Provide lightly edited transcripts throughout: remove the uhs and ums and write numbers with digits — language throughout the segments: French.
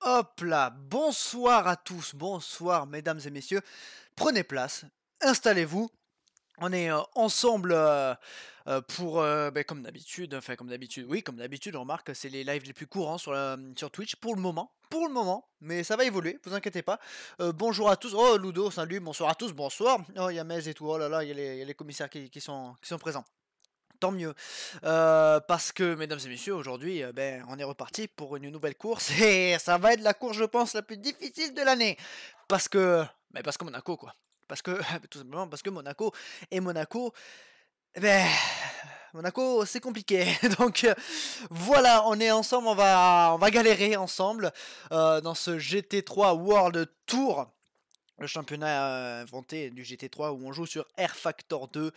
Hop là, bonsoir à tous, bonsoir mesdames et messieurs, prenez place, installez-vous, on est ensemble pour, comme d'habitude, oui comme d'habitude, on remarque que c'est les lives les plus courants sur Twitch pour le moment, mais ça va évoluer, vous inquiétez pas. Bonjour à tous, oh Ludo, salut, bonsoir à tous, bonsoir, oh il y a Mez et tout, oh là là, il y a les commissaires qui sont présents. Tant mieux, parce que, mesdames et messieurs, aujourd'hui, on est reparti pour une nouvelle course et ça va être la course, je pense, la plus difficile de l'année. Parce que Monaco, quoi. Parce que, tout simplement, parce que Monaco et Monaco, eh ben, Monaco, c'est compliqué. Donc, voilà, on est ensemble, on va galérer ensemble dans ce GT3 World Tour. Le championnat inventé du GT3 où on joue sur R Factor 2,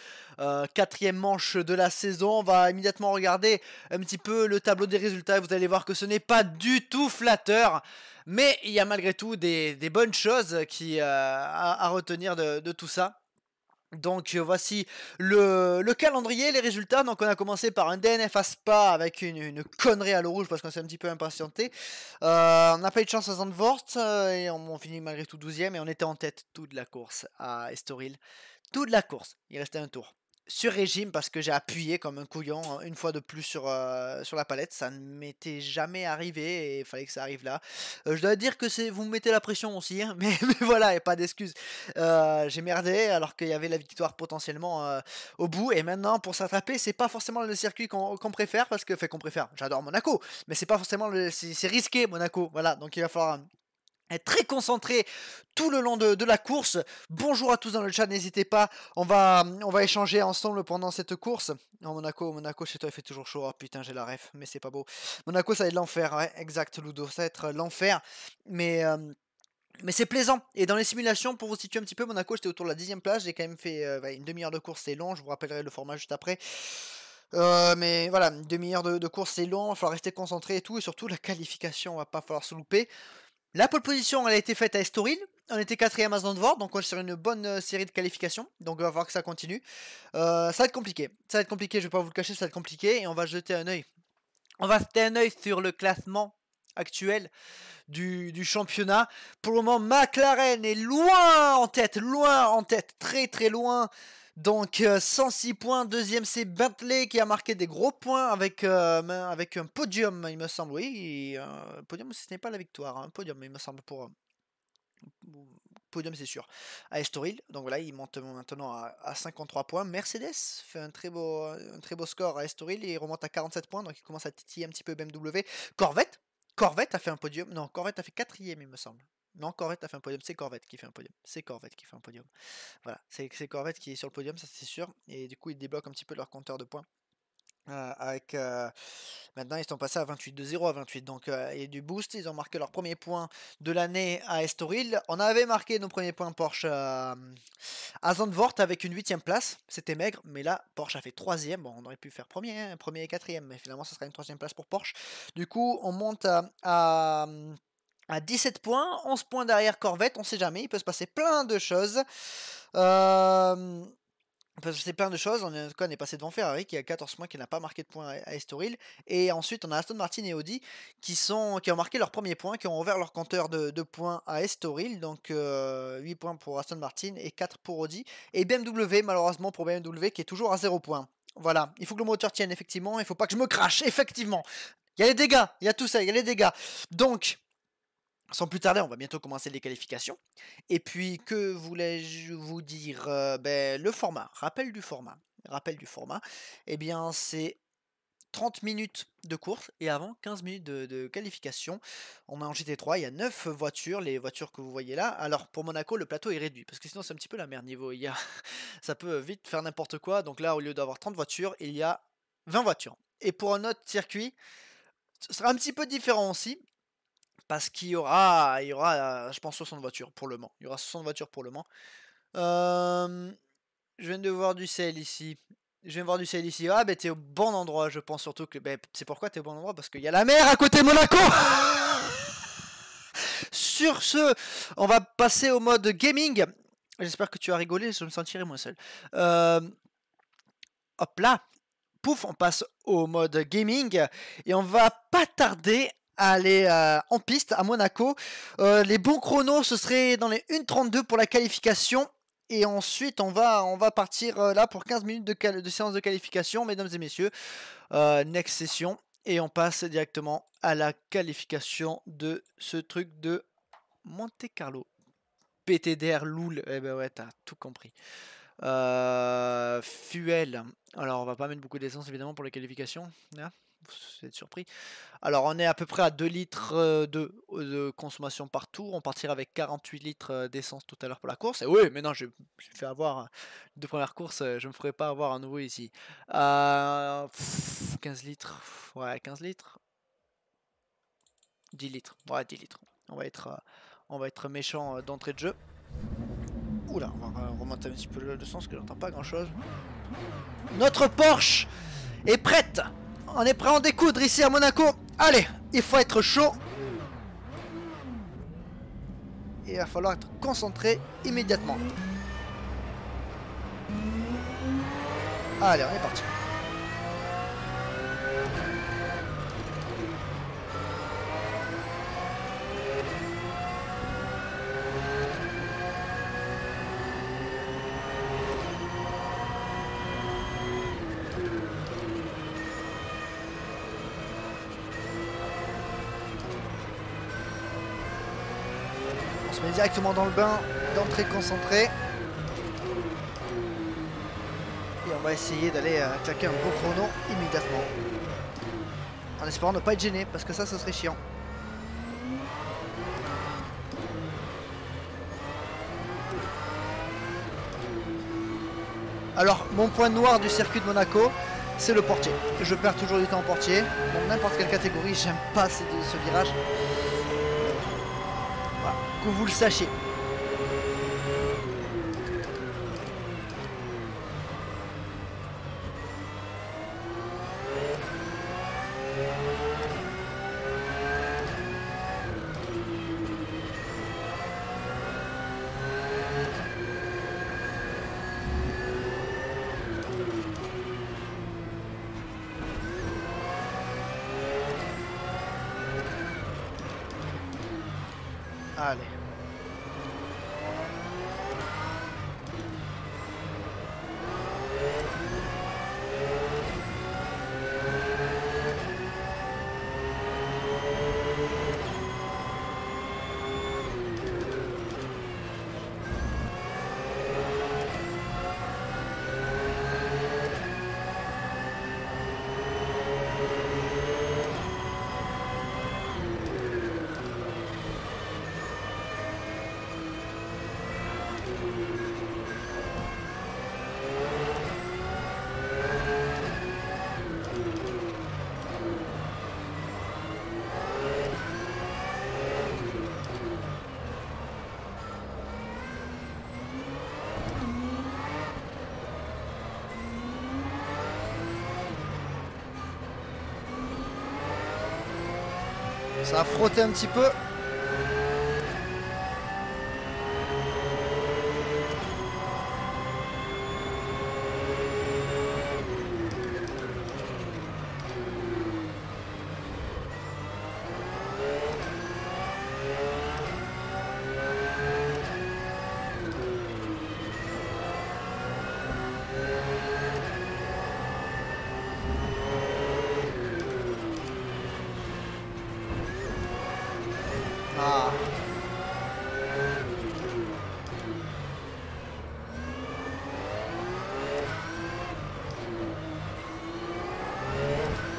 quatrième manche de la saison. On va immédiatement regarder un petit peu le tableau des résultats. Vous allez voir que ce n'est pas du tout flatteur, mais il y a malgré tout des bonnes choses à retenir de tout ça. Donc voici le calendrier, les résultats. Donc on a commencé par un DNF à Spa avec une connerie à l'eau rouge parce qu'on s'est un petit peu impatienté. On n'a pas eu de chance à Zandvoort et on finit malgré tout 12ème et on était en tête toute la course à Estoril. Toute la course, il restait un tour. Sur régime parce que j'ai appuyé comme un couillon une fois de plus sur la palette. Ça ne m'était jamais arrivé et il fallait que ça arrive là. Je dois dire que vous me mettez la pression aussi, hein, mais voilà, il n'y a pas d'excuse. J'ai merdé alors qu'il y avait la victoire potentiellement au bout. Et maintenant, pour s'attraper, c'est pas forcément le circuit qu'on préfère parce que, qu'on préfère. J'adore Monaco, mais c'est pas forcément c'est risqué Monaco. Voilà, donc il va falloir être très concentré tout le long de la course. Bonjour à tous dans le chat, n'hésitez pas, on va échanger ensemble pendant cette course. Non, Monaco chez toi il fait toujours chaud, oh putain j'ai la ref, mais c'est pas beau. Monaco ça va être l'enfer, ouais, exact Ludo, ça va être l'enfer, mais c'est plaisant, et dans les simulations, pour vous situer un petit peu, Monaco j'étais autour de la 10ème place, j'ai quand même fait une demi-heure de course, c'est long, je vous rappellerai le format juste après. Mais voilà, une demi-heure de course c'est long, il va falloir rester concentré et tout, et surtout la qualification, va pas falloir se louper. La pole position, elle a été faite à Estoril. On était 4ème à Zandvoort, donc on est sur une bonne série de qualifications. Donc on va voir que ça continue. Ça va être compliqué. Ça va être compliqué, je vais pas vous le cacher, ça va être compliqué. Et on va jeter un œil. On va jeter un œil sur le classement actuel du championnat. Pour le moment, McLaren est loin en tête, très très loin. Donc 106 points, deuxième c'est Bentley qui a marqué des gros points avec un podium il me semble, oui, podium ce n'est pas la victoire, un podium il me semble pour podium c'est sûr, à Estoril, donc voilà il monte maintenant à 53 points, Mercedes fait un très beau score à Estoril et il remonte à 47 points donc il commence à titiller un petit peu BMW, Corvette a fait un podium, non Corvette a fait 4ème il me semble. Non, Corvette a fait un podium, c'est Corvette qui fait un podium. C'est Corvette qui fait un podium. Voilà, c'est Corvette qui est sur le podium, ça c'est sûr. Et du coup, ils débloquent un petit peu leur compteur de points. Maintenant, ils sont passés à 28, de 0 à 28. Donc, il y a du boost. Ils ont marqué leur premier point de l'année à Estoril. On avait marqué nos premiers points Porsche à Zandvoort avec une 8ème place. C'était maigre, mais là, Porsche a fait 3ème. Bon, on aurait pu faire premier et 4ème, mais finalement, ça sera une 3ème place pour Porsche. Du coup, on monte à 17 points, 11 points derrière Corvette, on sait jamais, il peut se passer plein de choses. On est passé devant Ferrari qui a 14 points, qui n'a pas marqué de points à Estoril. Et ensuite, on a Aston Martin et Audi qui ont marqué leurs premiers points, qui ont ouvert leur compteur de points à Estoril. Donc 8 points pour Aston Martin et 4 pour Audi. Et BMW, malheureusement pour BMW, qui est toujours à 0 points. Voilà, il faut que le moteur tienne, effectivement. Il ne faut pas que je me crache, effectivement. Il y a les dégâts, il y a tout ça, il y a les dégâts. Donc, sans plus tarder, on va bientôt commencer les qualifications. Et puis, que voulais-je vous dire le format, rappel du format. Eh bien, c'est 30 minutes de course et avant 15 minutes de qualification. On est en GT3, il y a 9 voitures, les voitures que vous voyez là. Alors, pour Monaco, le plateau est réduit parce que sinon, c'est un petit peu la merde niveau. Ça peut vite faire n'importe quoi. Donc là, au lieu d'avoir 30 voitures, il y a 20 voitures. Et pour un autre circuit, ce sera un petit peu différent aussi. Parce qu'il y aura, je pense, 60 voitures pour Le Mans. Il y aura 60 voitures pour Le Mans. Je viens de voir du sel ici. Ah, ben t'es au bon endroit, je pense surtout que. Ben, c'est pourquoi t'es au bon endroit, parce qu'il y a la mer à côté de Monaco. Sur ce, on va passer au mode gaming. J'espère que tu as rigolé, je me sentirai moins seul. Hop là. Pouf, on passe au mode gaming. Et on va pas tarder à aller en piste à Monaco. Les bons chronos, ce serait dans les 1:32 pour la qualification. Et ensuite, on va partir là pour 15 minutes de séance de qualification, mesdames et messieurs. Next session. Et on passe directement à la qualification de ce truc de Monte Carlo. PTDR Loul. Eh ben ouais, t'as tout compris. Fuel. Alors, on va pas mettre beaucoup d'essence évidemment pour les qualifications. Hein, vous êtes surpris. Alors, on est à peu près à 2 litres de consommation par tour. On partira avec 48 litres d'essence tout à l'heure pour la course. Et oui, mais non, je me fait avoir les 2 premières courses. Je me ferai pas avoir à nouveau ici. 15 litres. Ouais, 15 litres. 10 litres. Ouais, 10 litres. On va être méchant d'entrée de jeu. Oula, on va remonter un petit peu le son parce que j'entends pas grand chose. Notre Porsche est prête. On est prêt à en découdre ici à Monaco. Allez, il faut être chaud. Et il va falloir être concentré immédiatement. Allez, on est parti. On se met directement dans le bain, d'entrée concentrée. Et on va essayer d'aller claquer un beau chrono immédiatement. En espérant ne pas être gêné, parce que ça serait chiant. Alors, mon point noir du circuit de Monaco, c'est le portier. Je perds toujours du temps en portier. Dans n'importe quelle catégorie, j'aime pas ce virage. Voilà, que vous le sachiez. Allez. Ça a frotté un petit peu. Ah.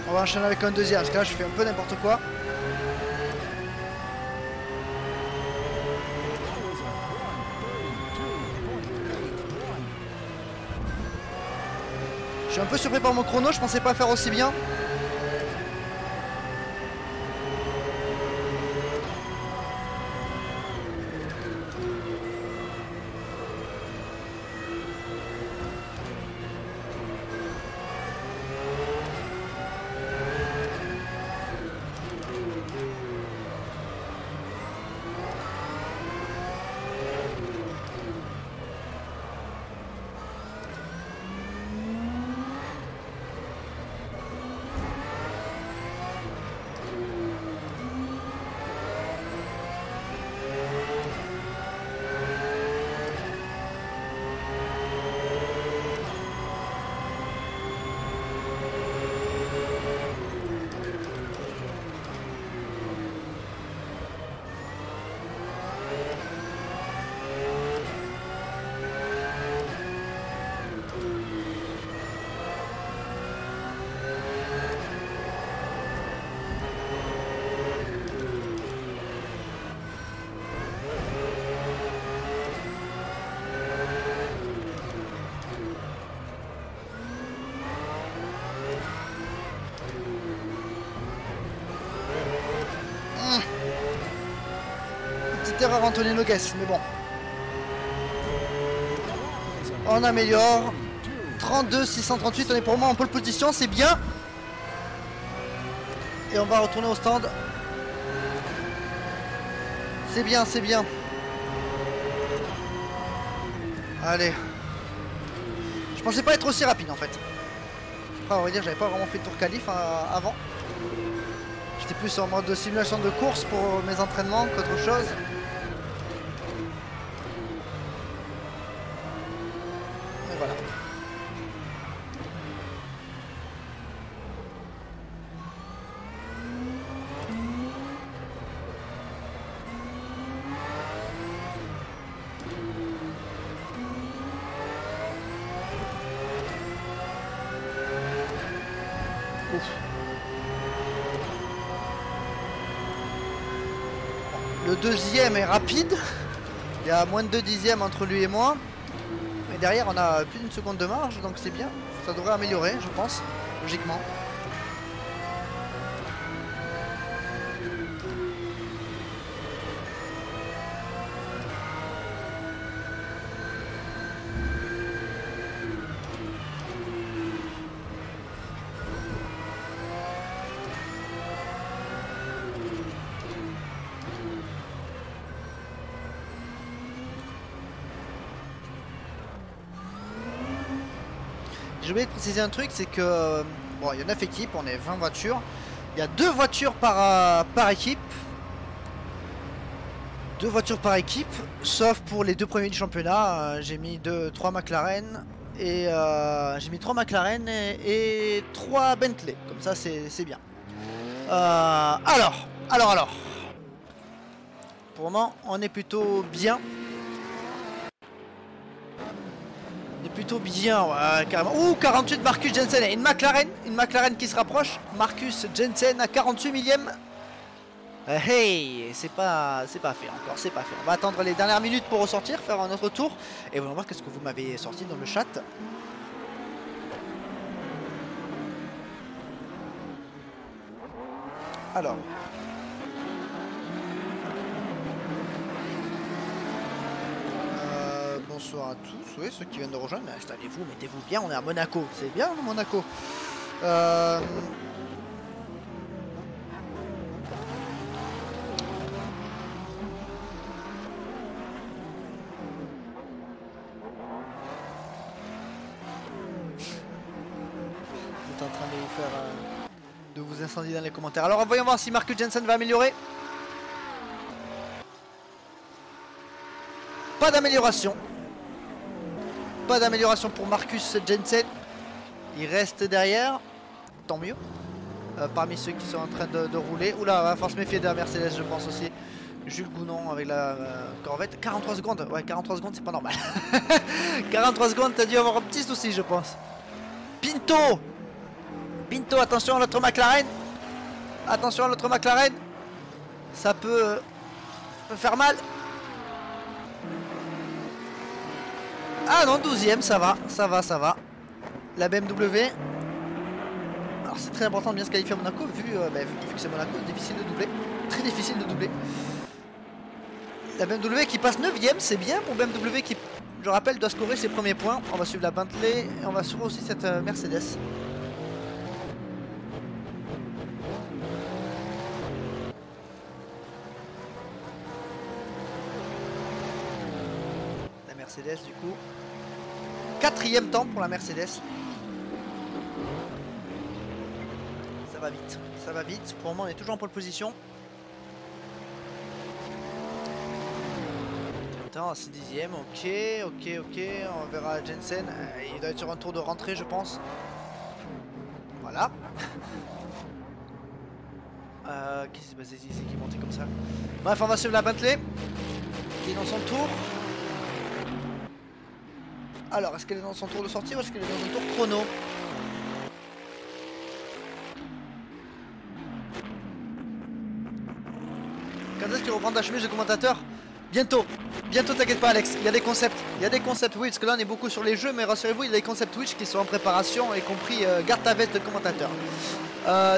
On va enchaîner avec un deuxième, parce que là je fais un peu n'importe quoi. Je suis un peu surpris par mon chrono, je pensais pas faire aussi bien. petite erreur Antonio Guess, mais bon. On améliore. 32, 638, on est pour le moment en pole position, c'est bien. Et on va retourner au stand. C'est bien, c'est bien. Allez. Je pensais pas être aussi rapide en fait. Enfin, on va dire, j'avais pas vraiment fait de tour qualif avant. J'étais plus en mode de simulation de course pour mes entraînements qu'autre chose. Et voilà. Le deuxième est rapide. Il y a moins de 2 dixièmes entre lui et moi. Et derrière on a plus d'une seconde de marge, donc c'est bien. Ça devrait améliorer, je pense, logiquement. J'ai oublié de préciser un truc, c'est que bon, il y a 9 équipes, on est 20 voitures. Il y a 2 voitures par équipe. 2 voitures par équipe, sauf pour les 2 premiers du championnat. J'ai mis 3 McLaren et j'ai mis 3 McLaren et 3 Bentley. Comme ça, c'est bien. Alors. Pour le moment, on est plutôt bien. Plutôt bien, ouais, carrément. Ouh, 48 Marcus Jensen et une McLaren qui se rapproche. Marcus Jensen à 48 millième. Hey, c'est pas fait encore, c'est pas fait. On va attendre les dernières minutes pour ressortir, faire un autre tour. Et voyons voir qu'est-ce que vous m'avez sorti dans le chat. Alors. Bonsoir à tous, oui, ceux qui viennent de rejoindre, mais installez-vous, mettez-vous bien, on est à Monaco, c'est bien Monaco. Vous êtes en train de vous faire... de vous incendier dans les commentaires. Alors voyons voir si Marcus Jensen va améliorer. Pas d'amélioration. Pas d'amélioration pour Marcus Jensen. Il reste derrière. Tant mieux. Parmi ceux qui sont en train de rouler. Oula, va falloir se méfier de la Mercedes, je pense aussi. Jules Gounon avec la Corvette. 43 secondes. Ouais, 43 secondes, c'est pas normal. 43 secondes, t'as dû avoir un petit souci, je pense. Pinto. Pinto, attention à l'autre McLaren. Attention à l'autre McLaren. Ça peut faire mal. Ah non, 12ème, ça va. La BMW. Alors c'est très important de bien se qualifier à Monaco, vu que c'est Monaco, difficile de doubler. Très difficile de doubler. La BMW qui passe 9ème, c'est bien pour BMW qui, je rappelle, doit scorer ses premiers points. On va suivre la Bentley et on va suivre aussi cette Mercedes. La Mercedes du coup. 4ème temps pour la Mercedes. Ça va vite. Pour le moment on est toujours en pole position. Attends, 6 dixièmes, ok. On verra Jensen. Il doit être sur un tour de rentrée je pense. Voilà. Qu'est-ce qui s'est passé ici? C'est qui est monté comme ça. Bref, on va suivre la Bentley qui est dans son tour. Alors, est-ce qu'elle est dans son tour de sortie ou est-ce qu'elle est dans son tour chrono? Quand est-ce qu'il reprend la chemise de commentateur? Bientôt, bientôt, t'inquiète pas Alex, il y a des concepts, oui, parce que là on est beaucoup sur les jeux, mais rassurez-vous, il y a des concepts Twitch qui sont en préparation, y compris garde ta veste de commentateur.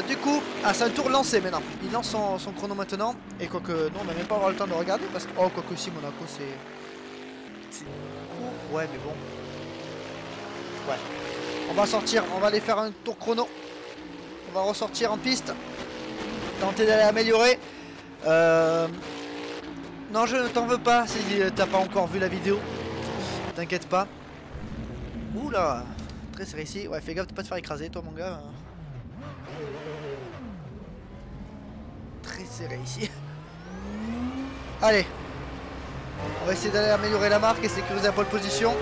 Du coup, c'est un tour lancé maintenant, il lance son chrono maintenant, et quoique, non, on va même pas avoir le temps de regarder, parce que, oh, quoique si, Monaco, c'est court, ouais, mais bon, ouais, on va sortir, on va aller faire un tour chrono, on va ressortir en piste, tenter d'aller améliorer, non, je ne t'en veux pas si t'as pas encore vu la vidéo. T'inquiète pas. Oula, très serré ici. Ouais, fais gaffe de pas te faire écraser, toi, mon gars. Très serré ici. Allez. On va essayer d'aller améliorer la marque et sécuriser la pole position.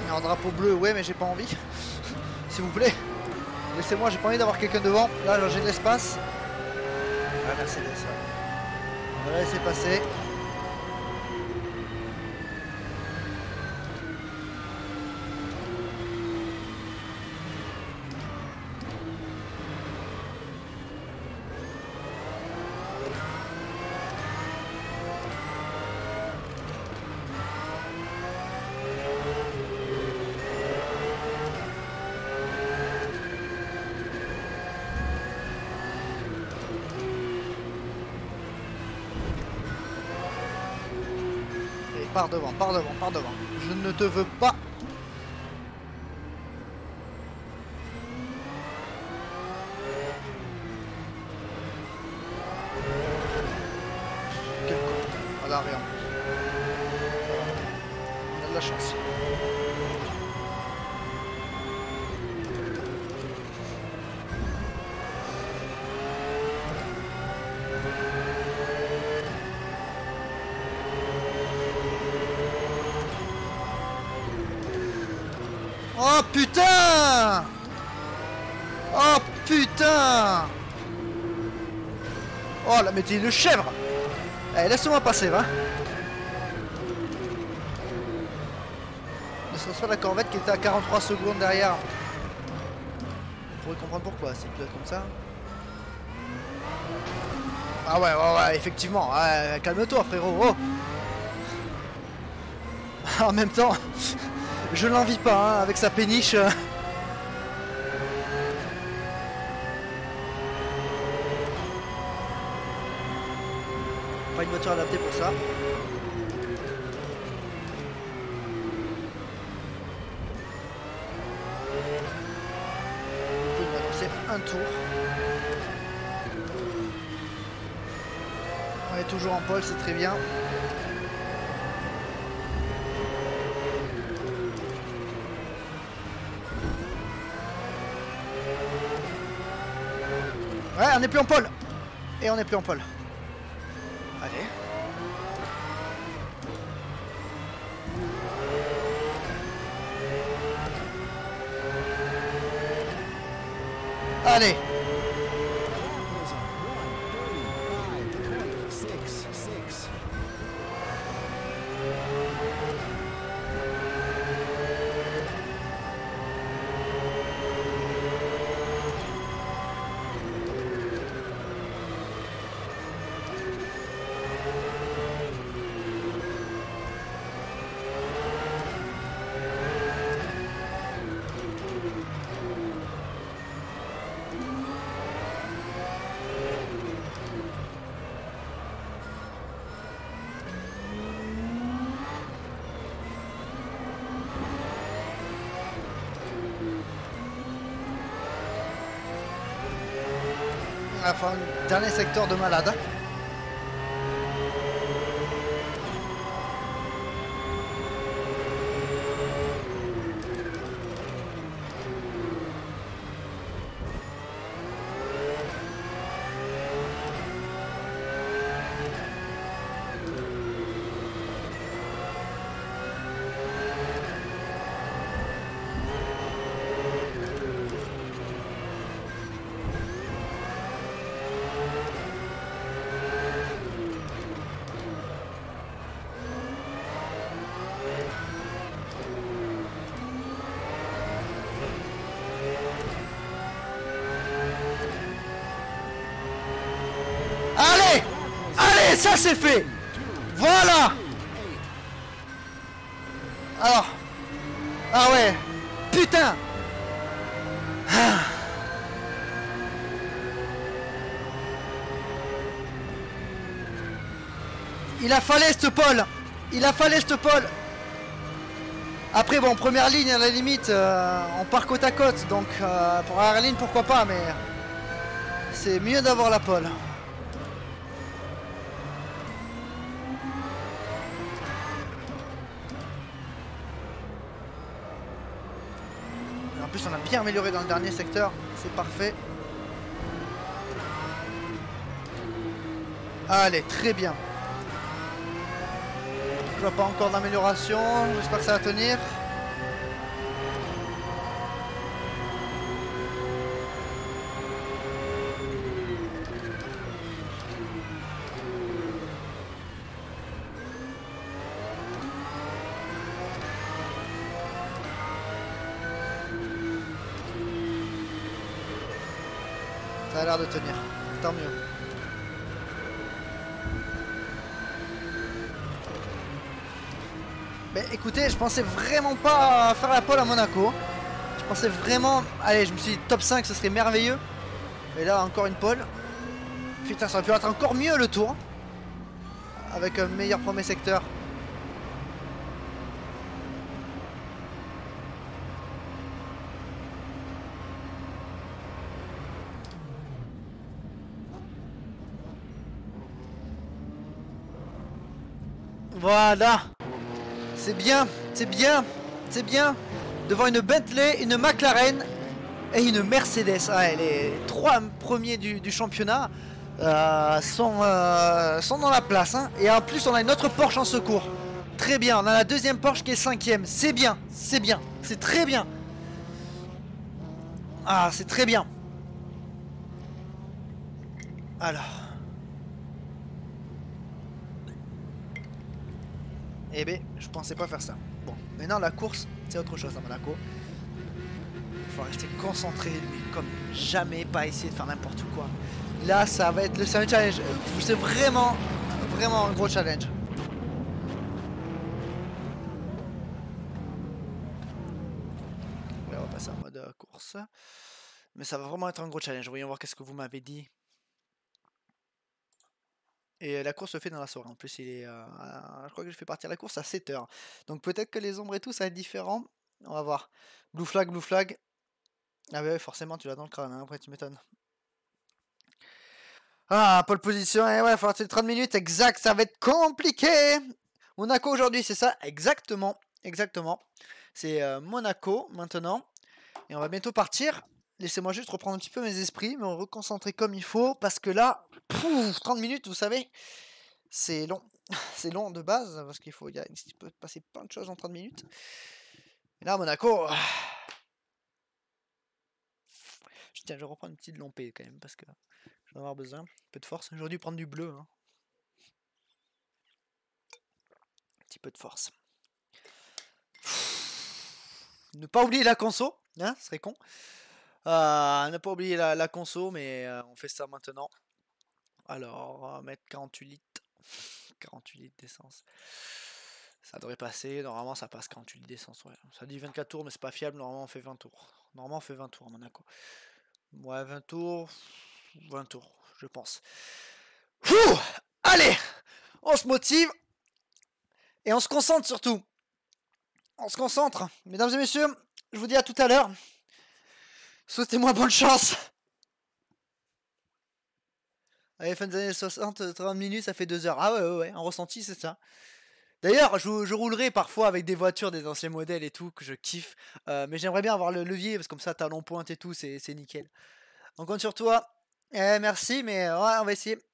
Un drapeau bleu, ouais, mais j'ai pas envie. S'il vous plaît, laissez-moi, j'ai pas envie d'avoir quelqu'un devant. Là, j'ai de l'espace. Ah, Mercedes, ouais. On va la laisser passer. Pars devant, pars devant, pars devant. Je ne te veux pas. Quel con. Voilà, rien. On a de la chance. Oh putain! Oh putain! Oh là, mais t'es une chèvre! Allez, laisse-moi passer, va! Ce soit la Corvette qui était à 43 secondes derrière. On pourrait comprendre pourquoi, c'est peut-être comme ça. Ah ouais, ouais, effectivement. Ouais, calme-toi, frérot. Oh. En même temps... Je l'envie pas, hein, avec sa péniche. Pas une voiture adaptée pour ça. Il va lancer un tour. On est toujours en pole, c'est très bien. Ouais, on n'est plus en pole. Et on n'est plus en pole. Allez. Allez. Enfin, un dernier secteur de malade. Et ça c'est fait. Voilà. Alors. Ah ouais. Putain. Ah. Il a fallu ce pôle. Il a fallu ce pôle. Après bon, première ligne à la limite, on part côte à côte. Donc pour arrière ligne pourquoi pas, mais c'est mieux d'avoir la pole. En plus on a bien amélioré dans le dernier secteur, c'est parfait. Allez, très bien. Je vois pas encore d'amélioration, j'espère que ça va tenir. Ça a l'air de tenir, tant mieux. Mais écoutez, je pensais vraiment pas faire la pole à Monaco. Je pensais vraiment... Allez, je me suis dit top 5, ce serait merveilleux. Et là, encore une pole. Putain, ça aurait pu être encore mieux le tour. Avec un meilleur premier secteur. Voilà. C'est bien, c'est bien, c'est bien. Devant une Bentley, une McLaren et une Mercedes. Ah, les trois premiers du championnat sont dans la place. Hein. Et en plus, on a une autre Porsche en secours. Très bien, on a la deuxième Porsche qui est 5ème. C'est bien, c'est bien, c'est très bien. Ah, c'est très bien. Alors. Eh ben, je pensais pas faire ça. Bon, maintenant la course, c'est autre chose à Monaco. Il faut rester concentré, lui, comme jamais, pas essayer de faire n'importe quoi. Là, ça va être le challenge. C'est vraiment un gros challenge. Ouais, on va passer en mode course. Mais ça va vraiment être un gros challenge. Voyons voir qu'est-ce que vous m'avez dit. Et la course se fait dans la soirée. En plus, il est, je crois que je fais partir la course à 7 h. Donc peut-être que les ombres et tout, ça va être différent. On va voir. Blue flag, blue flag. Ah bah oui, forcément, tu l'as dans le crâne. Hein, après, tu m'étonnes. Ah, pole position. Et ouais, il va falloir 30 minutes. Exact, ça va être compliqué. Monaco aujourd'hui, c'est ça. Exactement. Exactement. C'est Monaco maintenant. Et on va bientôt partir. Laissez-moi juste reprendre un petit peu mes esprits, me reconcentrer comme il faut, parce que là, 30 minutes, vous savez, c'est long. C'est long de base, parce qu'il faut, il peut passer plein de choses en 30 minutes. Et là, Monaco, tiens, je vais reprendre une petite lompée quand même, parce que je vais avoir besoin, un peu de force. J'aurais dû prendre du bleu. Hein. Un petit peu de force. Ne pas oublier la conso, hein, ce serait con. Ne pas oublier la conso, mais on fait ça maintenant. Alors, on va mettre 48 litres. 48 litres d'essence. Ça devrait passer. Normalement, ça passe 48 litres d'essence. Ouais. Ça dit 24 tours, mais c'est pas fiable. Normalement, on fait 20 tours. Normalement, on fait 20 tours à Monaco. Ouais, 20 tours. 20 tours, je pense. Ouh, allez, on se motive. Et on se concentre surtout. On se concentre. Mesdames et messieurs, je vous dis à tout à l'heure. Souhaitez-moi bonne chance. Allez, fin des années 60, 30 minutes, ça fait 2 heures. Ah ouais, en ressenti, c'est ça. D'ailleurs, je roulerai parfois avec des voitures, des anciens modèles et tout, que je kiffe. Mais j'aimerais bien avoir le levier, parce que comme ça, talon pointe et tout, c'est nickel. On compte sur toi. Merci, mais ouais, on va essayer.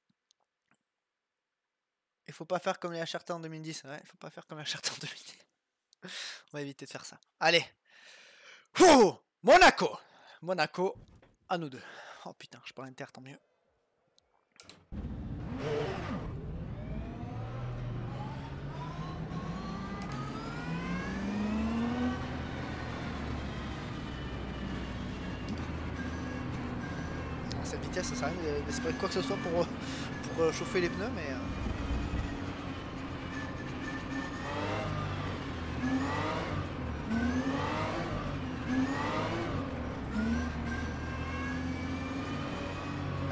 Il faut pas faire comme les HRT en 2010. Ouais, il faut pas faire comme les HRT en 2010. On va éviter de faire ça. Allez. Ouh, Monaco. Monaco, à nous deux. Oh putain, je parle inter, tant mieux. Cette vitesse, ça sert à rien d'espérer quoi que ce soit pour chauffer les pneus, mais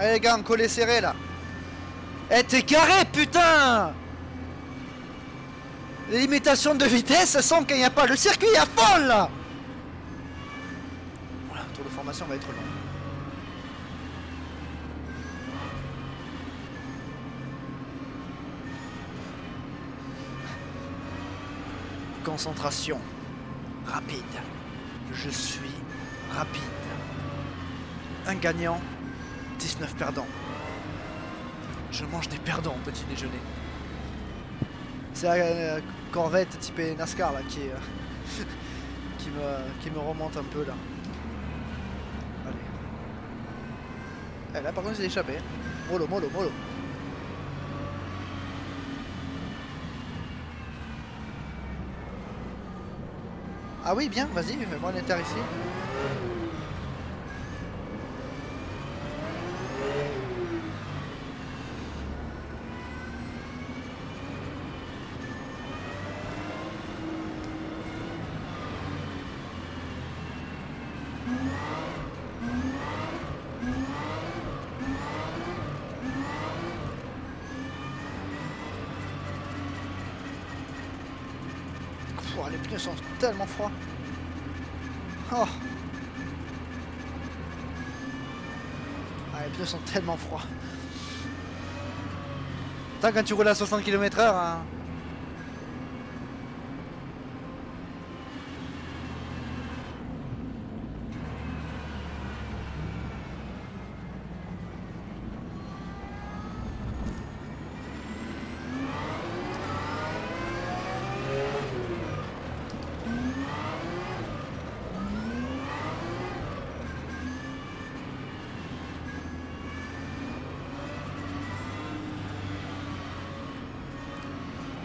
Allez les gars, on collé serré là. Eh t'es carré putain. Les limitations de vitesse sont qu'il n'y a pas le circuit à fond là. Voilà, le tour de formation va être long. Concentration. Rapide. Je suis rapide. Un gagnant, 19 perdants. Je mange des perdants au petit déjeuner. C'est la Corvette typée NASCAR là qui me remonte un peu là. Allez. Eh, là par contre il s'est échappé. Mollo, mollo, mollo. Ah oui bien, vas-y, fais-moi l'inter ici. Les pneus sont tellement froids. Oh. Ah, les pneus sont tellement froids. Tant quand tu roules à 60 km/h. Hein.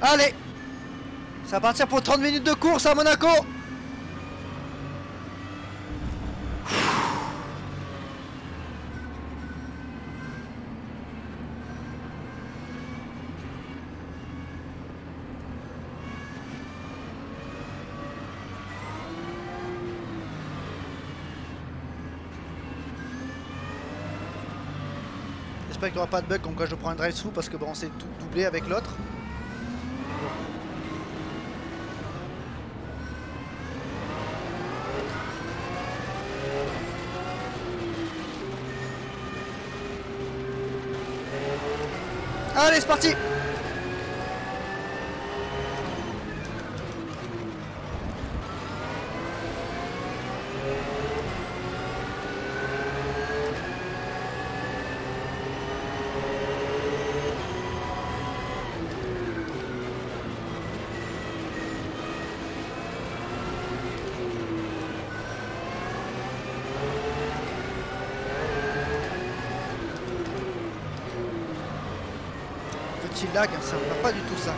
Allez, ça va partir pour 30 minutes de course à Monaco. J'espère qu'il n'y aura pas de bug comme quoi je prends un drive-through parce que bon, on s'est doublé avec l'autre. Allez, c'est parti! Petit lag, ça ne va pas du tout ça.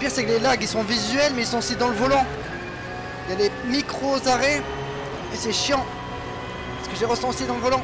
pire c'est que les lags ils sont visuels mais ils sont aussi dans le volant. Il y a des micros arrêts et c'est chiant. Parce que j'ai ressenti dans le volant.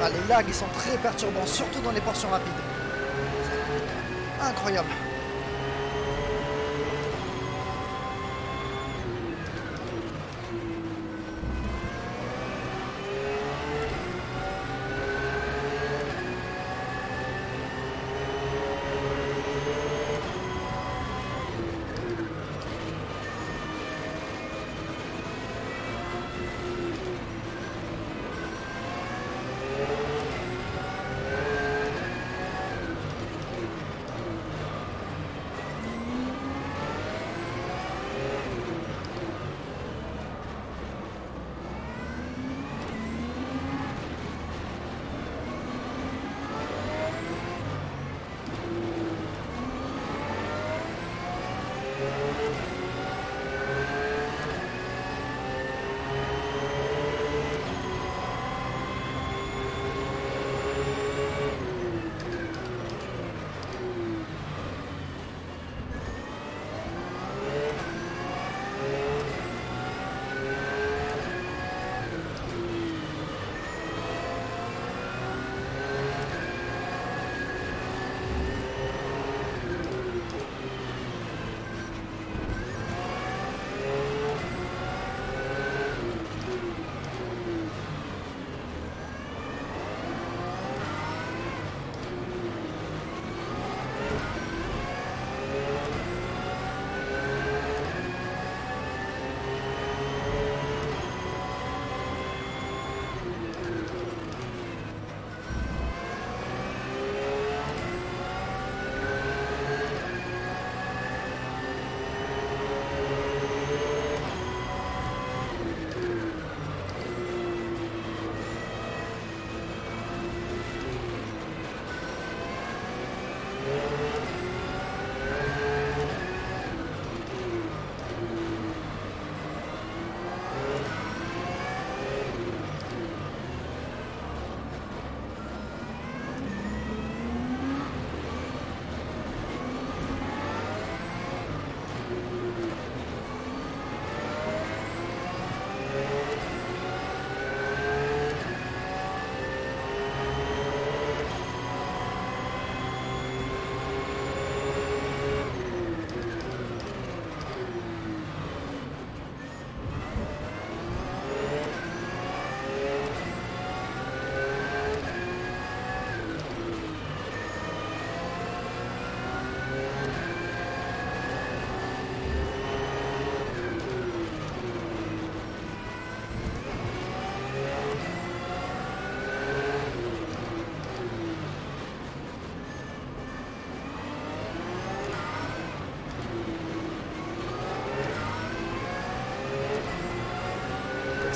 Ah, les lags ils sont très perturbants, surtout dans les portions rapides. Incroyable.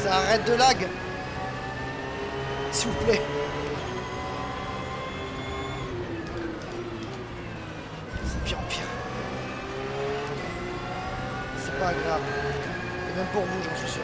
Ça arrête de lag. S'il vous plaît. C'est pire en pire. C'est pas agréable. Et même pour vous, j'en suis sûr.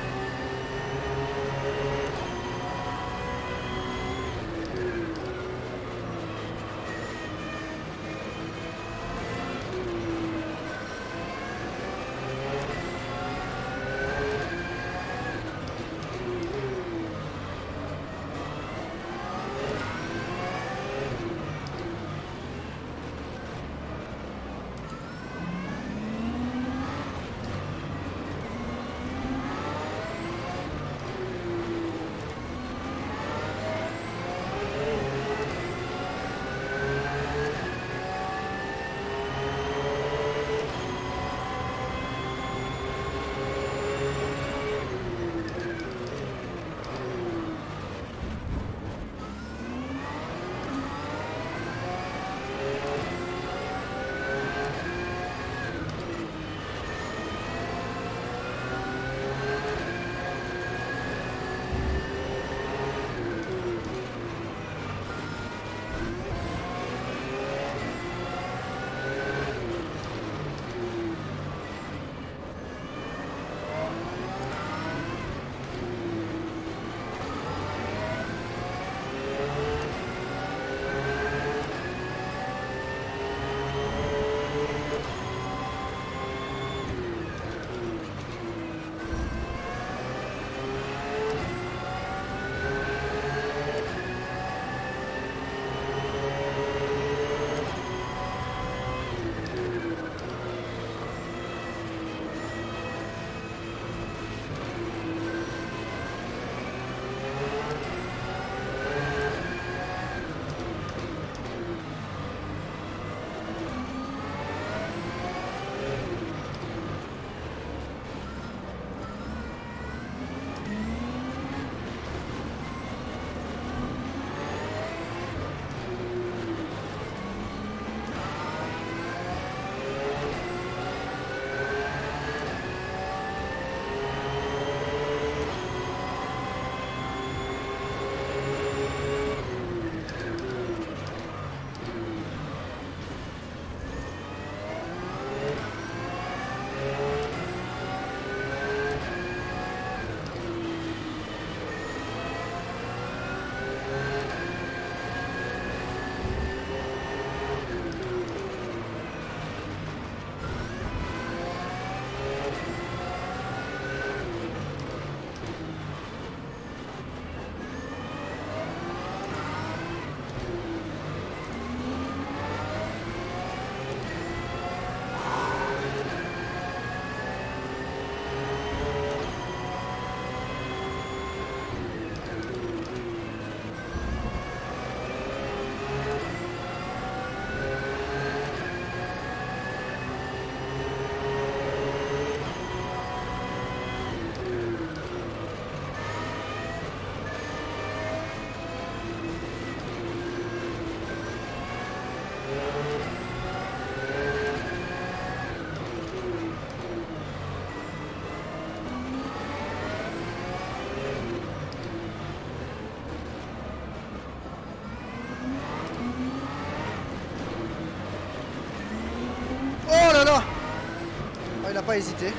n'a pas hésité.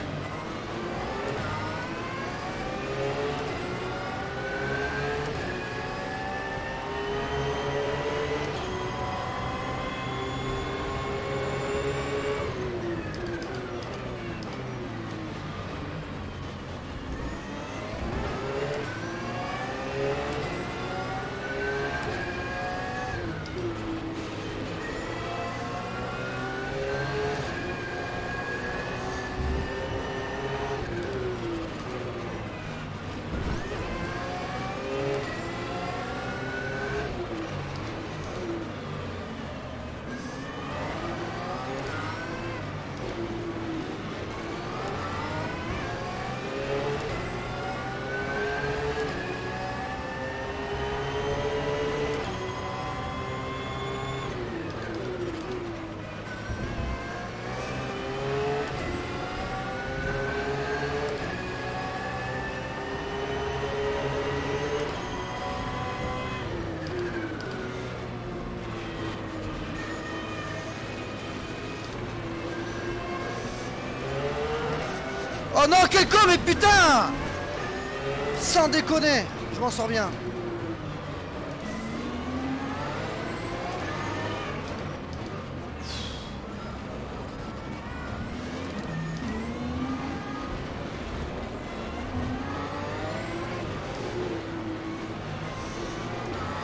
Oh non, quel con, mais putain! Sans déconner, je m'en sors bien.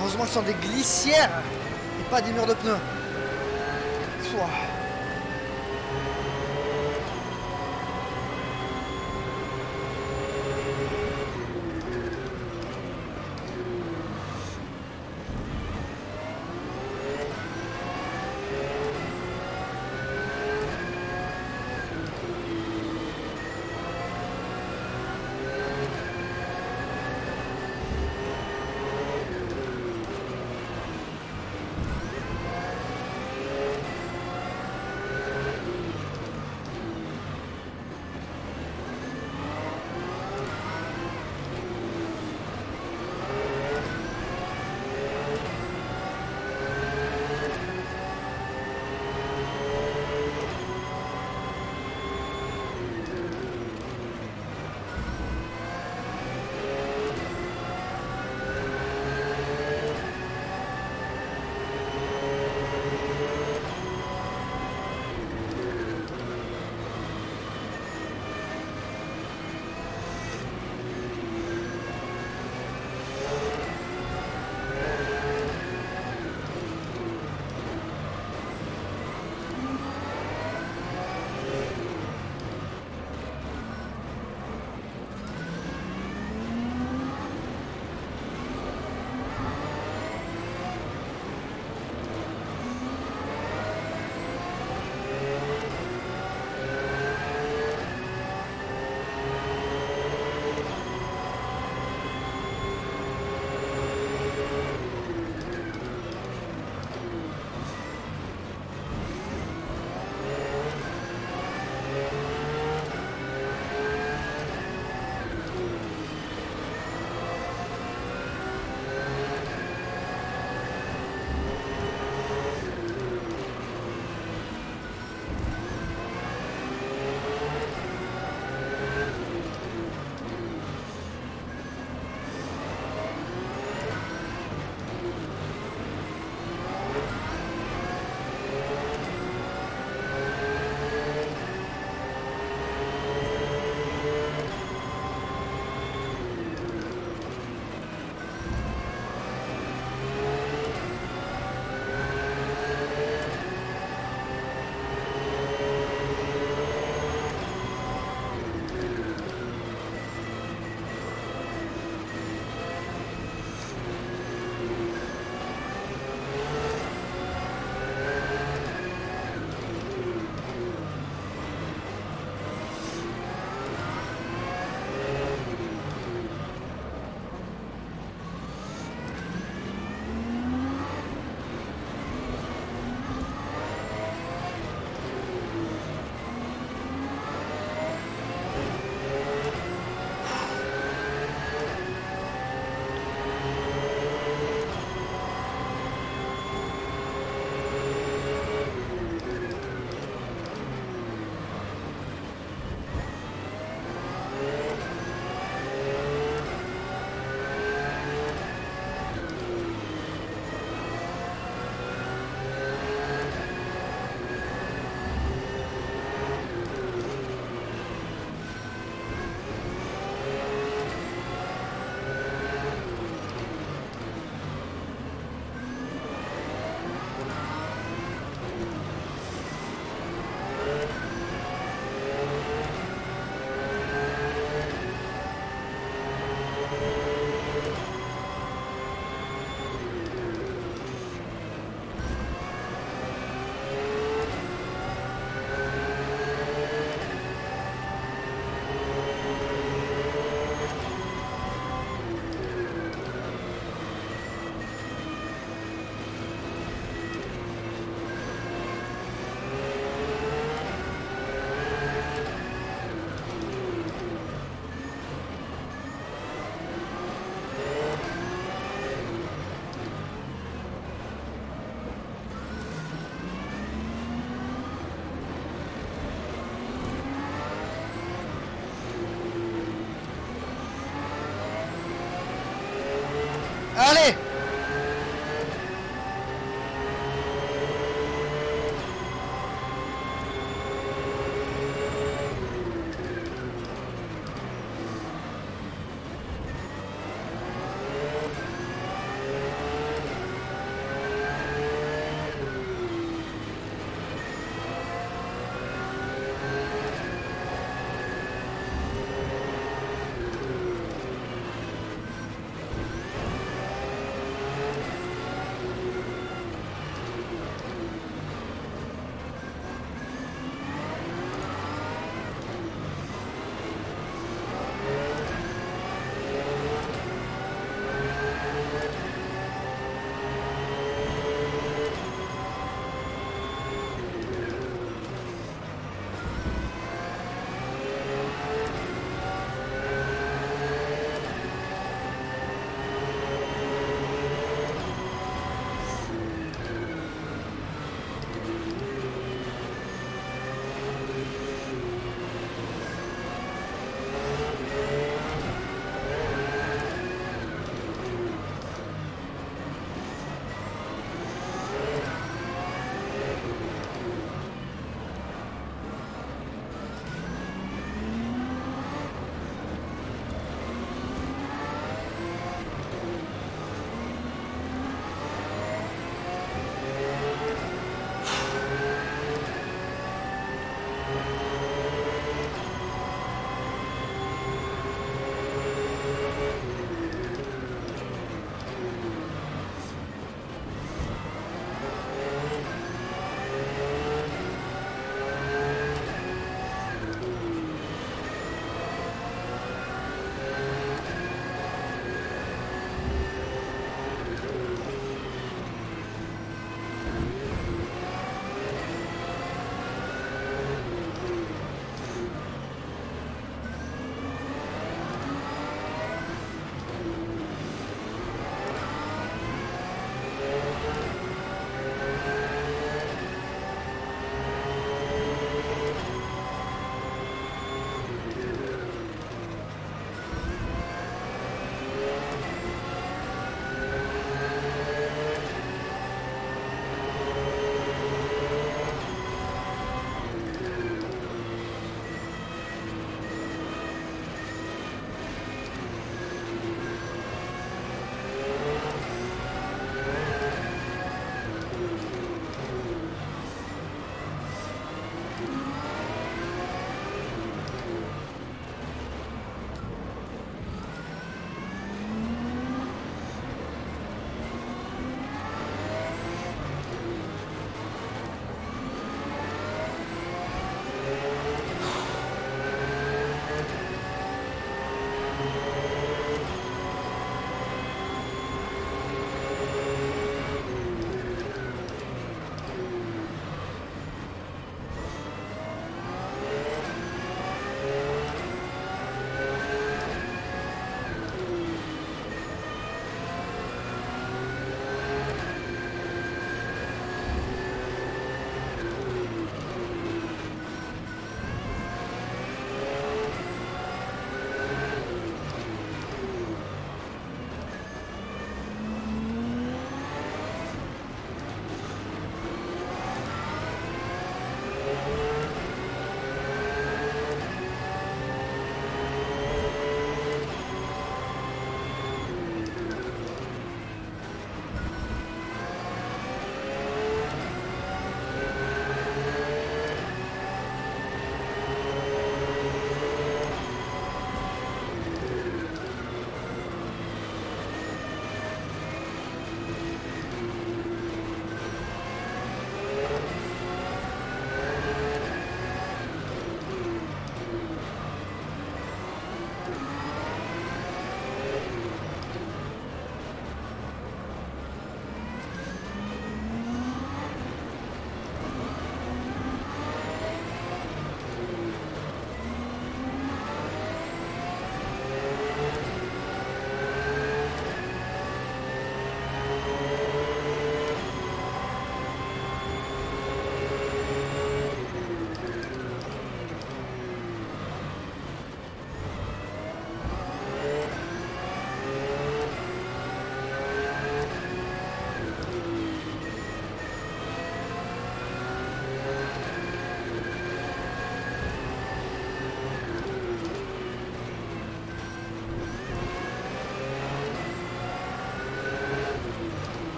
Heureusement que ce sont des glissières et pas des murs de pneus. Pouah.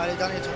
Allez, dernier tour.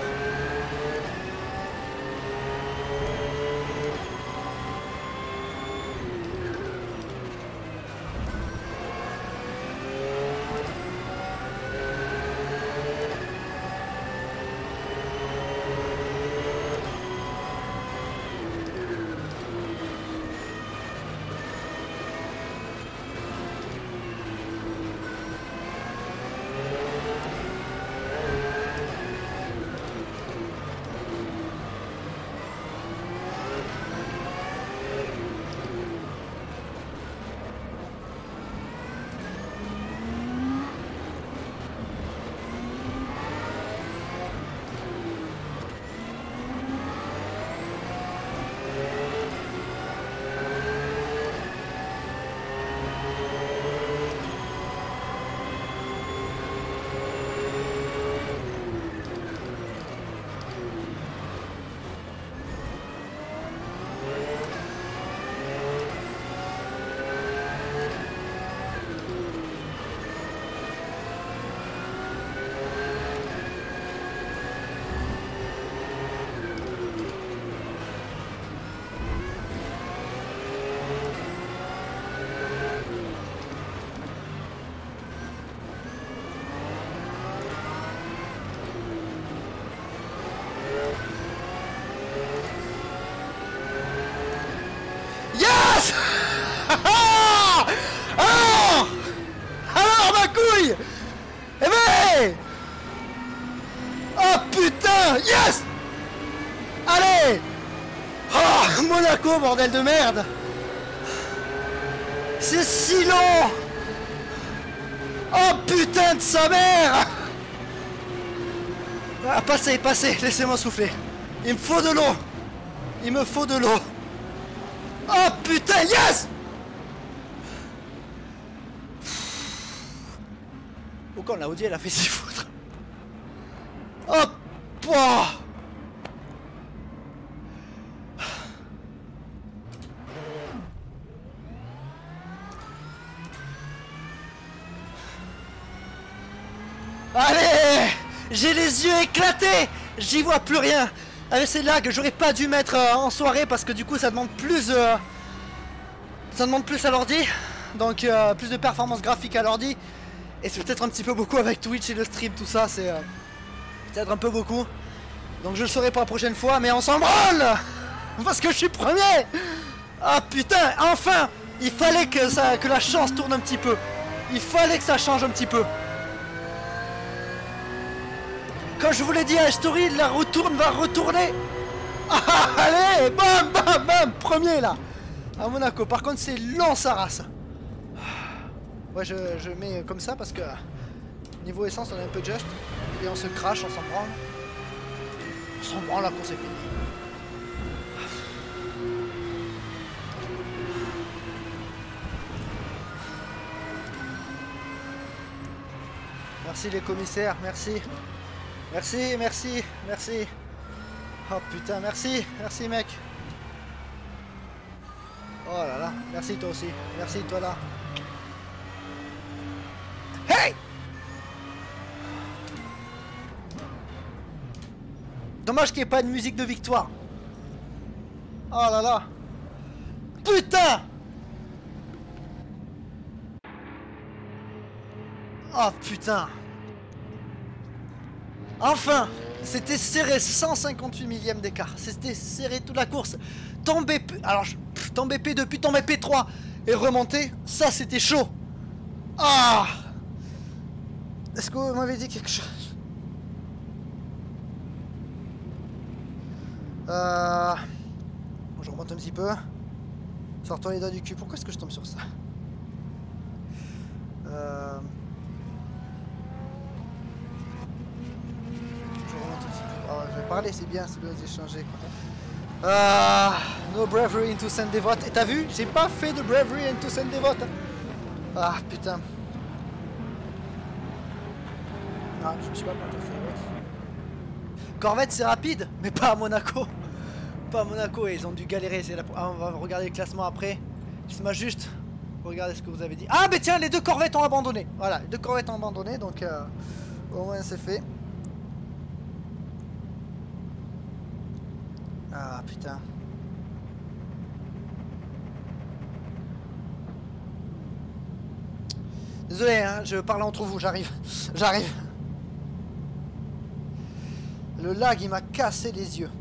Yes. Alors ma couille. Eh ben. Oh putain. Yes. Allez. Oh, Monaco, bordel de merde. C'est si long. Oh putain de sa mère. Ah, passez, passez, laissez-moi souffler. Il me faut de l'eau. Il me faut de l'eau. Oh putain, yes. Oh, quand la Audi elle a fait s'y foutre. Oh pouah. Allez. J'ai les yeux éclatés. J'y vois plus rien. Avec ces lags, j'aurais pas dû mettre en soirée parce que du coup ça demande plus à l'ordi. Donc plus de performance graphique à l'ordi. Et c'est peut-être un petit peu beaucoup avec Twitch et le stream, tout ça, c'est peut-être un peu beaucoup. Donc je le saurai pour la prochaine fois, mais on s'en branle. Parce que je suis premier. Ah putain, enfin. Il fallait que la chance tourne un petit peu. Il fallait que ça change un petit peu. Quand je vous l'ai dit à Story, la retourne va retourner. Ah, allez, bam, bam, bam, premier là. À Monaco, par contre c'est long sa race. Ouais, je mets comme ça parce que niveau essence on est un peu juste. Et on se crache, on s'en branle. On s'en branle, la course est finie. Merci les commissaires, merci. Merci, merci, merci. Oh putain, merci, merci mec. Oh là là, merci toi aussi. Merci toi là. Hey! Dommage qu'il n'y ait pas de musique de victoire. Oh là là. Putain! Oh putain! Enfin! C'était serré, 158 millièmes d'écart. C'était serré toute la course. Tomber, alors tomber P2 puis tomber P3 et remonter, ça c'était chaud. Ah! Est-ce que vous m'avez dit quelque chose? Bon, je remonte un petit peu. Sors-toi les doigts du cul. Pourquoi est-ce que je tombe sur ça? Oh, je vais parler, c'est bien d'échanger. No bravery into send Devot. Et t'as vu? J'ai pas fait de bravery into send Devot. Ah putain. Ah, je me suis pas planté. Corvette c'est rapide, mais pas à Monaco. Pas à Monaco, et ils ont dû galérer. On va regarder le classement après. Laisse-moi juste regarder ce que vous avez dit. Ah, mais tiens, les deux corvettes ont abandonné. Voilà, les deux corvettes ont abandonné, donc au moins c'est fait. Ah putain. Désolé, hein, je parle entre vous, j'arrive. J'arrive. Le lag, il m'a cassé les yeux.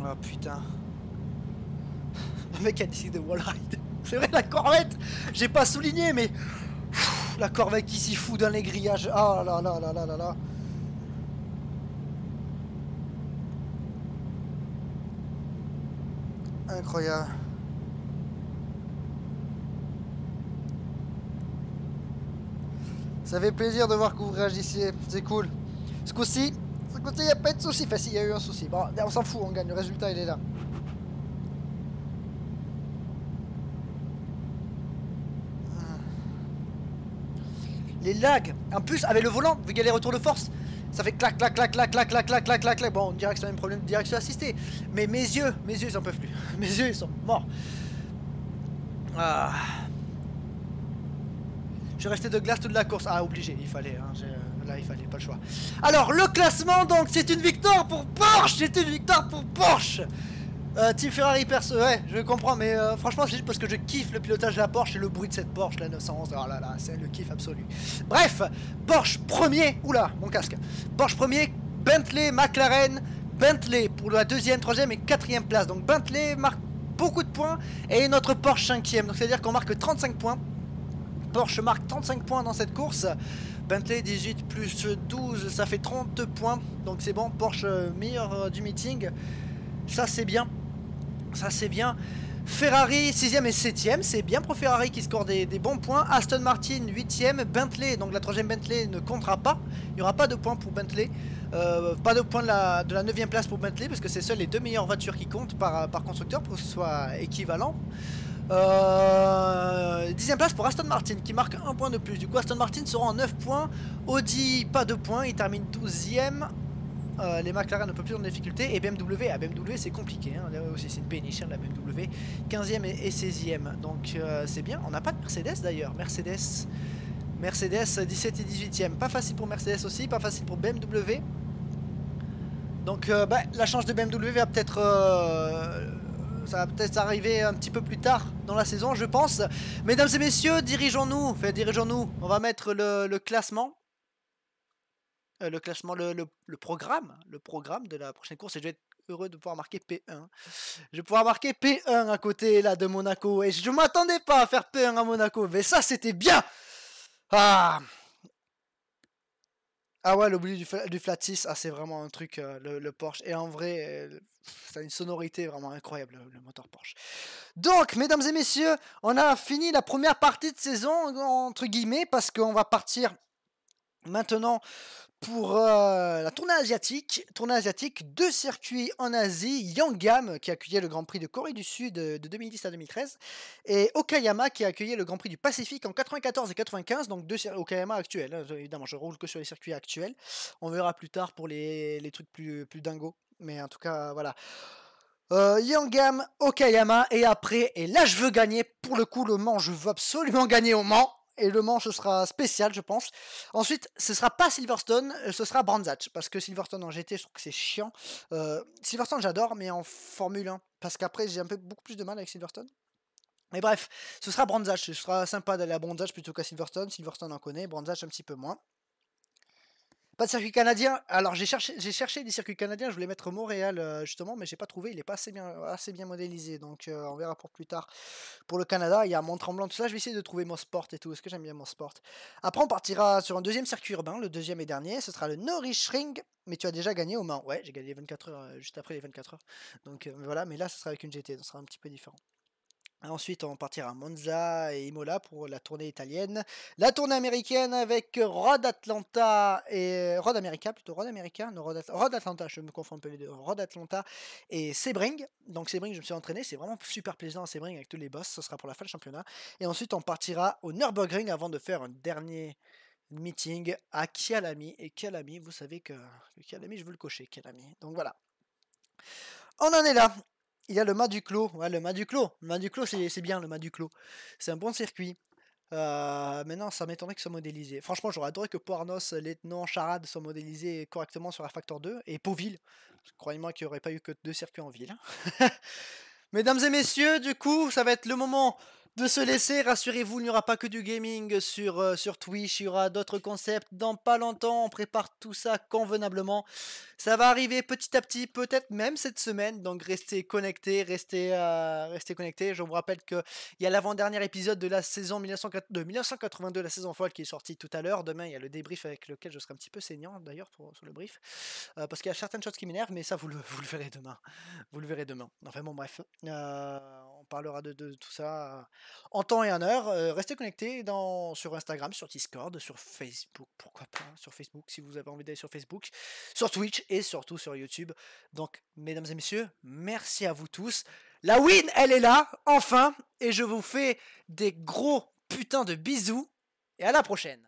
Oh putain. Le mec a décidé de wallride. C'est vrai, la corvette. J'ai pas souligné, mais... La corvette qui s'y fout dans les grillages. Oh là là là là là là. Incroyable. Ça fait plaisir de voir que vous réagissez. C'est cool. Ce coup-ci, il n'y a pas de souci. Enfin, si, il y a eu un souci. Bon, on s'en fout, on gagne. Le résultat, il est là. Les lags. En plus, avec le volant, vu qu'il y a les retours de force, ça fait clac, clac, clac, clac, clac, clac, clac, clac, clac, clac. Bon, on dirait que c'est un problème de direction assistée. Mais mes yeux, ils en peuvent plus. Mes yeux, ils sont morts. Ah. Je suis resté de glace toute la course. Ah, obligé, il fallait. Hein, là, il fallait, pas le choix. Alors, le classement, donc, c'est une victoire pour Porsche. C'est une victoire pour Porsche. Team Ferrari perso, ouais, je comprends, mais franchement, c'est juste parce que je kiffe le pilotage de la Porsche et le bruit de cette Porsche, la 911. Oh là là, c'est le kiff absolu. Bref, Porsche premier. Oula, mon casque. Porsche premier, Bentley, McLaren, Bentley pour la deuxième, troisième et quatrième place. Donc, Bentley marque beaucoup de points et notre Porsche cinquième. Donc, c'est-à-dire qu'on marque 35 points. Porsche marque 35 points dans cette course. Bentley 18 plus 12, ça fait 30 points. Donc c'est bon, Porsche meilleur du meeting. Ça c'est bien. Ça c'est bien. Ferrari 6ème et 7ème, c'est bien pour Ferrari qui score des bons points. Aston Martin 8ème, Bentley, donc la troisième Bentley ne comptera pas. Il n'y aura pas de points pour Bentley. Pas de points de la 9ème place pour Bentley parce que c'est seules les deux meilleures voitures qui comptent par constructeur pour que ce soit équivalent. 10ème place pour Aston Martin qui marque un point de plus. Du coup Aston Martin sera en 9 points. Audi pas de points, il termine 12ème. Les McLaren un peu plus en difficulté. Et BMW, BMW c'est compliqué hein. Là aussi c'est une péniche hein, la BMW. 15ème et 16ème. Donc c'est bien. On n'a pas de Mercedes d'ailleurs. Mercedes 17 et 18ème. Pas facile pour Mercedes aussi, pas facile pour BMW. Donc la chance de BMW va peut-être ça va peut-être arriver un petit peu plus tard dans la saison, je pense. Mesdames et messieurs, dirigeons-nous. Enfin, dirigeons-nous. On va mettre le classement. Le classement, le programme. Le programme de la prochaine course. Et je vais être heureux de pouvoir marquer P1. Je vais pouvoir marquer P1 à côté là de Monaco. Et je ne m'attendais pas à faire P1 à Monaco. Mais ça, c'était bien. Ah. Ah ouais, l'oubli du flat 6, ah, c'est vraiment un truc, le Porsche. Et en vrai, ça a une sonorité vraiment incroyable, le moteur Porsche. Donc, mesdames et messieurs, on a fini la première partie de saison, entre guillemets, parce qu'on va partir maintenant pour la tournée asiatique. Tournée asiatique, deux circuits en Asie. Yangam qui accueillait le Grand Prix de Corée du Sud de 2010 à 2013. Et Okayama qui a accueilli le Grand Prix du Pacifique en 94 et 95. Donc deux Okayama actuels. Hein, évidemment, je roule que sur les circuits actuels. On verra plus tard pour les trucs plus dingos. Mais en tout cas, voilà. Yangam, Okayama. Et après, et là je veux gagner. Pour le coup, le Mans, je veux absolument gagner au Mans. Et le Mans, ce sera spécial, je pense. Ensuite, ce sera pas Silverstone, ce sera Brands Hatch. Parce que Silverstone en GT, je trouve que c'est chiant. Silverstone, j'adore, mais en Formule 1. Parce qu'après, j'ai beaucoup plus de mal avec Silverstone. Mais bref, ce sera Brands Hatch. Ce sera sympa d'aller à Brands Hatch plutôt qu'à Silverstone. Silverstone, on connaît. Brands Hatch, un petit peu moins. Pas de circuit canadien. Alors j'ai cherché des circuits canadiens. Je voulais mettre Montréal justement, mais j'ai pas trouvé. Il est pas assez bien modélisé. Donc on verra pour plus tard. Pour le Canada, il y a Mont-Tremblant, tout ça. Je vais essayer de trouver Mosport et tout. Est-ce que j'aime bien Mosport? Après, on partira sur un deuxième circuit urbain, le deuxième et dernier. Ce sera le Nürburgring. Mais tu as déjà gagné au Mans. Ouais, j'ai gagné les 24 heures juste après les 24 heures. Donc voilà, mais là, ce sera avec une GT. Ce sera un petit peu différent. Ensuite, on partira à Monza et Imola pour la tournée italienne. La tournée américaine avec Road Atlanta et Road America, plutôt Road America, non, Road Atlanta, je me confonds un peu les deux. Road Atlanta et Sebring. Donc Sebring, je me suis entraîné, c'est vraiment super plaisant à Sebring avec tous les boss. Ce sera pour la fin du championnat. Et ensuite, on partira au Nürburgring avant de faire un dernier meeting à Kyalami. Et Kyalami, vous savez que Kyalami, je veux le cocher, Kyalami. Donc voilà. On en est là. Il y a le Mât du Clos. Ouais, le Mât du Clos. Le Mât du Clos, c'est bien, le Mât du Clos. C'est un bon circuit. Mais non, ça m'étonnerait qu'ils soient modélisés. Franchement, j'aurais adoré que Poarnos, Lieutenant, Charade soient modélisés correctement sur R-Factor 2 et Pauville. Croyez-moi qu'il n'y aurait pas eu que 2 circuits en ville. Mesdames et messieurs, du coup, ça va être le moment de se laisser. Rassurez-vous, il n'y aura pas que du gaming sur Twitch, il y aura d'autres concepts. Dans pas longtemps, on prépare tout ça convenablement. Ça va arriver petit à petit, peut-être même cette semaine. Donc restez connectés, restez connectés. Je vous rappelle qu'il y a l'avant-dernier épisode de la saison 1982, la saison folle qui est sortie tout à l'heure. Demain, il y a le débrief avec lequel je serai un petit peu saignant d'ailleurs sur le brief. Parce qu'il y a certaines choses qui m'énervent, mais ça vous le verrez demain. Vous le verrez demain. Enfin bon, bref. On parlera de tout ça en temps et en heure. Restez connectés sur Instagram, sur Discord, sur Facebook, pourquoi pas, sur Facebook si vous avez envie d'aller sur Facebook, sur Twitch et surtout sur YouTube. Donc, mesdames et messieurs, merci à vous tous. La win, elle est là, enfin, et je vous fais des gros putains de bisous, et à la prochaine.